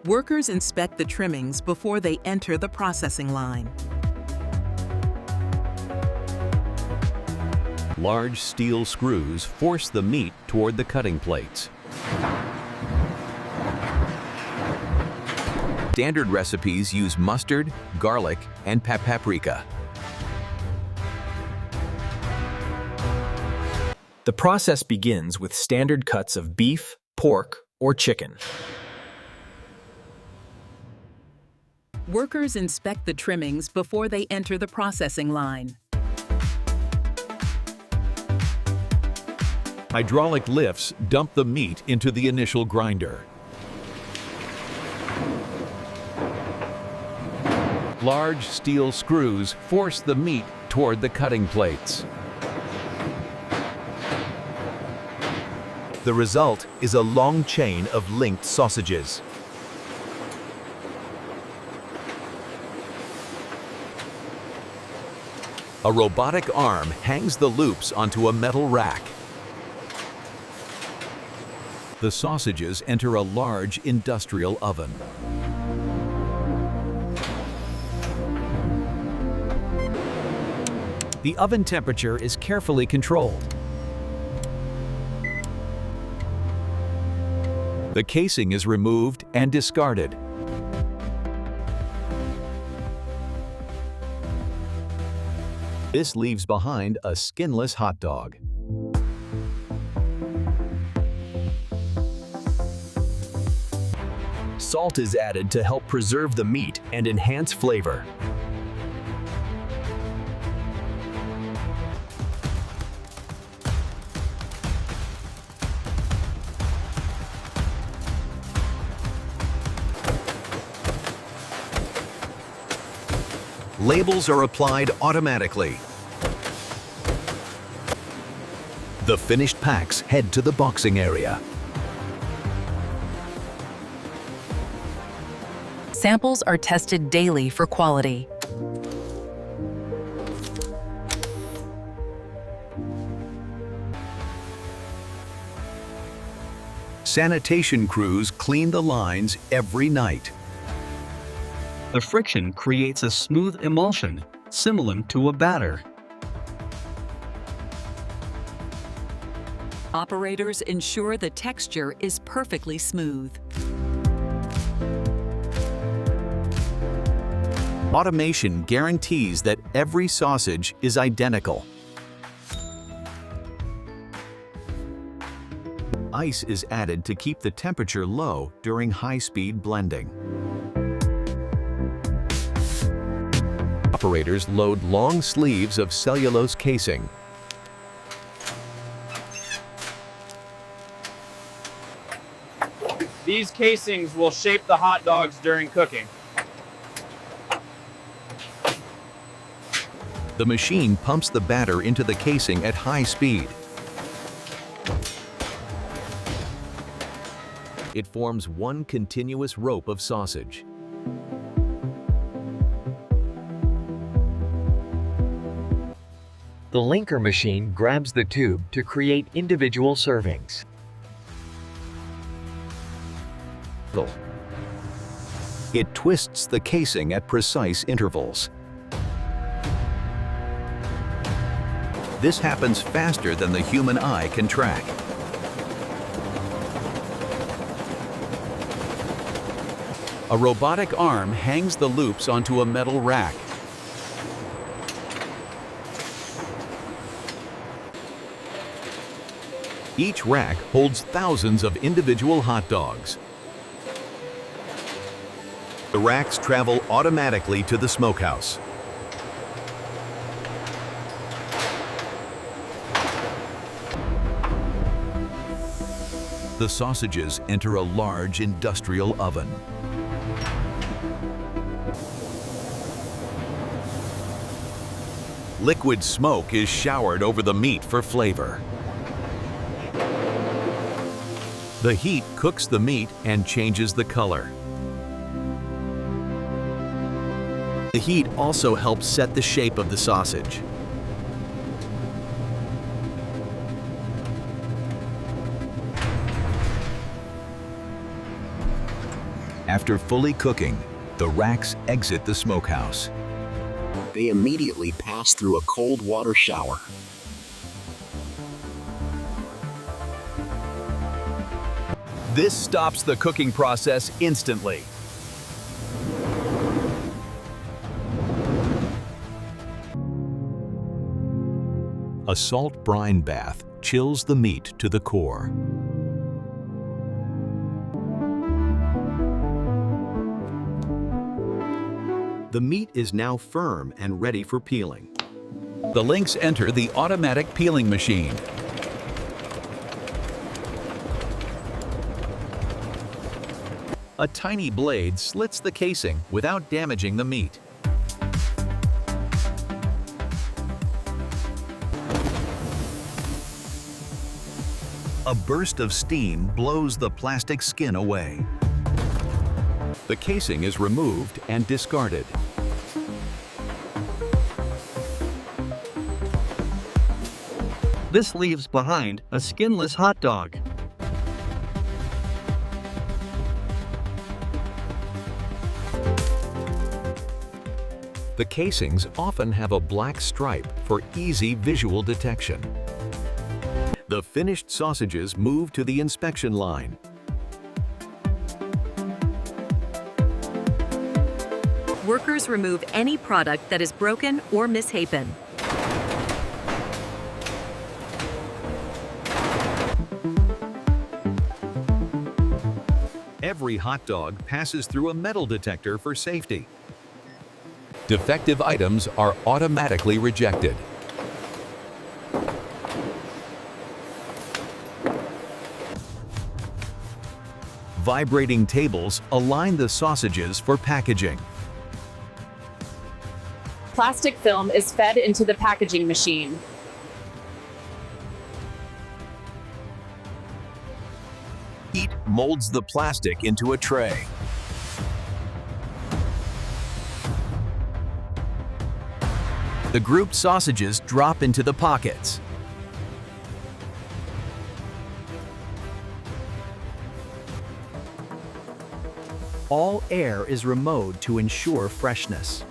Workers inspect the trimmings before they enter the processing line. Large steel screws force the meat toward the cutting plates. Standard recipes use mustard, garlic, and paprika. The process begins with standard cuts of beef, pork, or chicken. Workers inspect the trimmings before they enter the processing line. Hydraulic lifts dump the meat into the initial grinder. Large steel screws force the meat toward the cutting plates. The result is a long chain of linked sausages. A robotic arm hangs the loops onto a metal rack. The sausages enter a large industrial oven. The oven temperature is carefully controlled. The casing is removed and discarded. This leaves behind a skinless hot dog. Salt is added to help preserve the meat and enhance flavor. Labels are applied automatically. The finished packs head to the boxing area. Samples are tested daily for quality. Sanitation crews clean the lines every night. The friction creates a smooth emulsion, similar to a batter. Operators ensure the texture is perfectly smooth. Automation guarantees that every sausage is identical. Ice is added to keep the temperature low during high-speed blending. Operators load long sleeves of cellulose casing. These casings will shape the hot dogs during cooking. The machine pumps the batter into the casing at high speed. It forms one continuous rope of sausage. The linker machine grabs the tube to create individual servings. It twists the casing at precise intervals. This happens faster than the human eye can track. A robotic arm hangs the loops onto a metal rack. Each rack holds thousands of individual hot dogs. The racks travel automatically to the smokehouse. The sausages enter a large industrial oven. Liquid smoke is showered over the meat for flavor. The heat cooks the meat and changes the color. The heat also helps set the shape of the sausage. After fully cooking, the racks exit the smokehouse. They immediately pass through a cold water shower. This stops the cooking process instantly. A salt brine bath chills the meat to the core. The meat is now firm and ready for peeling. The links enter the automatic peeling machine. A tiny blade slits the casing without damaging the meat. A burst of steam blows the plastic skin away. The casing is removed and discarded. This leaves behind a skinless hot dog. The casings often have a black stripe for easy visual detection. The finished sausages move to the inspection line. Workers remove any product that is broken or misshapen. Every hot dog passes through a metal detector for safety. Defective items are automatically rejected. Vibrating tables align the sausages for packaging. Plastic film is fed into the packaging machine. Heat molds the plastic into a tray. The grouped sausages drop into the pockets. All air is removed to ensure freshness.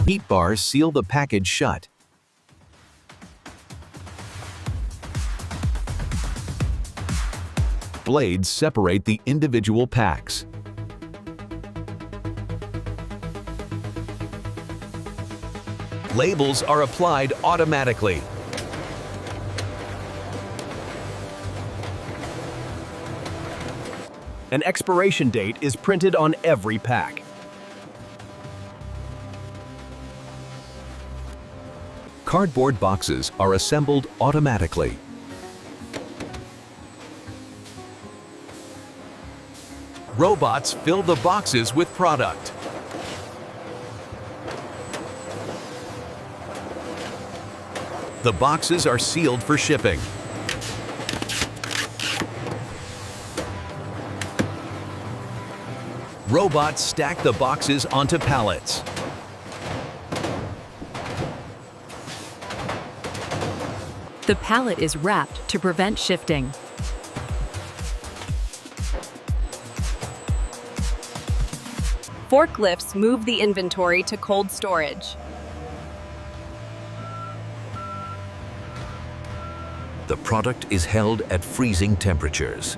Heat bars seal the package shut. Blades separate the individual packs. Labels are applied automatically. An expiration date is printed on every pack. Cardboard boxes are assembled automatically. Robots fill the boxes with product. The boxes are sealed for shipping. Robots stack the boxes onto pallets. The pallet is wrapped to prevent shifting. Forklifts move the inventory to cold storage. The product is held at freezing temperatures.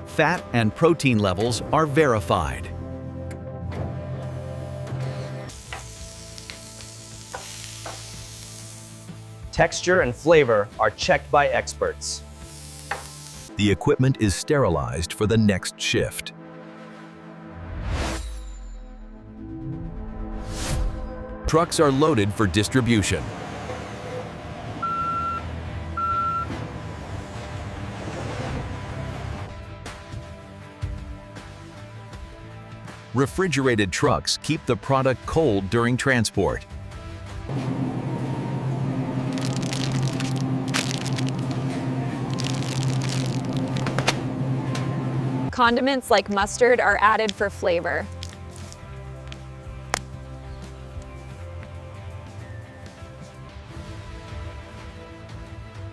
Fat and protein levels are verified. Texture and flavor are checked by experts. The equipment is sterilized for the next shift. Trucks are loaded for distribution. Refrigerated trucks keep the product cold during transport. Condiments like mustard are added for flavor.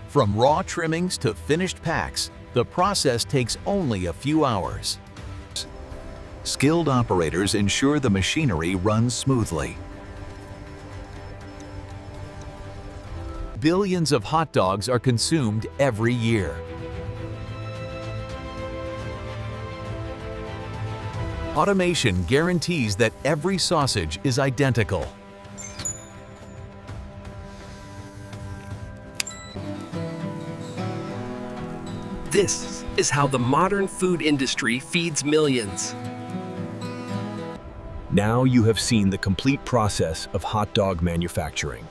From raw trimmings to finished packs, the process takes only a few hours. Skilled operators ensure the machinery runs smoothly. Billions of hot dogs are consumed every year. Automation guarantees that every sausage is identical. This is how the modern food industry feeds millions. Now you have seen the complete process of hot dog manufacturing.